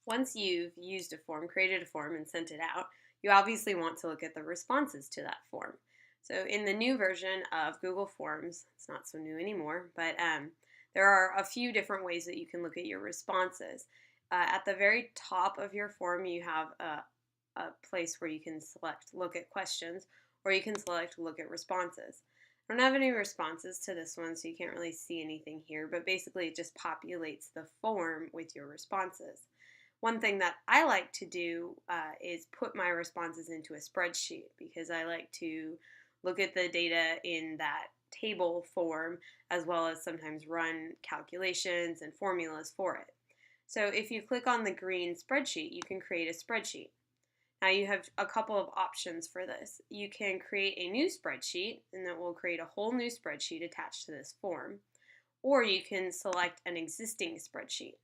Once you've used a form, created a form, and sent it out, you obviously want to look at the responses to that form. So in the new version of Google Forms, it's not so new anymore, but there are a few different ways that you can look at your responses. At the very top of your form, you have a place where you can select Look at Questions, or you can select Look at Responses. I don't have any responses to this one, so you can't really see anything here, but basically it just populates the form with your responses. One thing that I like to do is put my responses into a spreadsheet because I like to look at the data in that table form as well as sometimes run calculations and formulas for it. So if you click on the green spreadsheet, you can create a spreadsheet. Now you have a couple of options for this. You can create a new spreadsheet, and that will create a whole new spreadsheet attached to this form, or you can select an existing spreadsheet.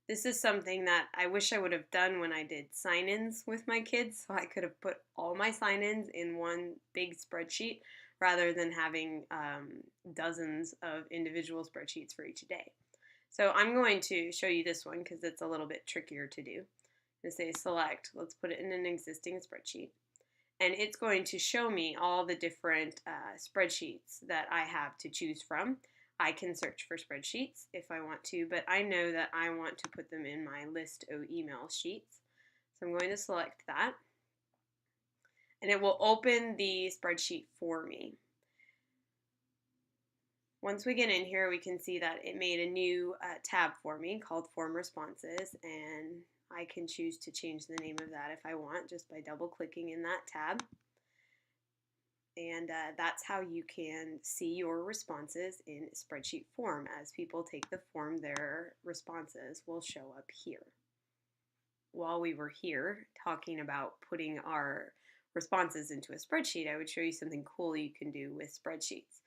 This is something that I wish I would have done when I did sign-ins with my kids, so I could have put all my sign-ins in one big spreadsheet rather than having dozens of individual spreadsheets for each day. So I'm going to show you this one because it's a little bit trickier to do. I'm going to say select, let's put it in an existing spreadsheet, and it's going to show me all the different spreadsheets that I have to choose from. I can search for spreadsheets if I want to, but I know that I want to put them in my list of email sheets. So I'm going to select that, and it will open the spreadsheet for me. Once we get in here, we can see that it made a new tab for me called Form Responses, and I can choose to change the name of that if I want just by double clicking in that tab. And that's how you can see your responses in spreadsheet form. As people take the form, their responses will show up here. While we were here talking about putting our responses into a spreadsheet, I would show you something cool you can do with spreadsheets.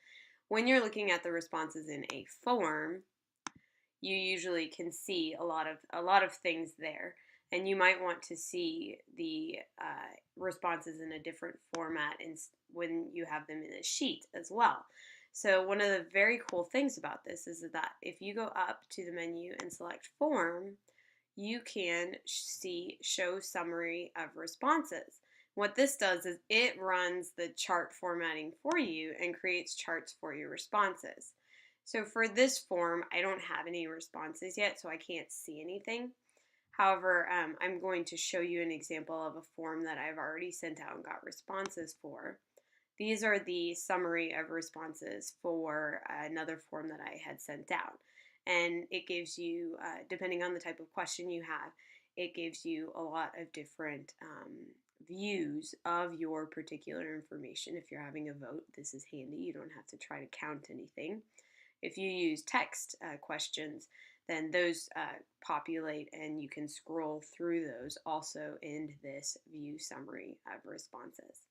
When you're looking at the responses in a form, you usually can see a lot of things there, and you might want to see the responses in a different format when you have them in a sheet as well. So one of the very cool things about this is that if you go up to the menu and select Form, you can see Show Summary of Responses. What this does is it runs the chart formatting for you and creates charts for your responses. So for this form, I don't have any responses yet, so I can't see anything. However, I'm going to show you an example of a form that I've already sent out and got responses for. These are the summary of responses for another form that I had sent out. And it gives you, depending on the type of question you have, it gives you a lot of different views of your particular information. If you're having a vote, this is handy. You don't have to try to count anything. If you use text questions, then those populate and you can scroll through those also in this view summary of responses.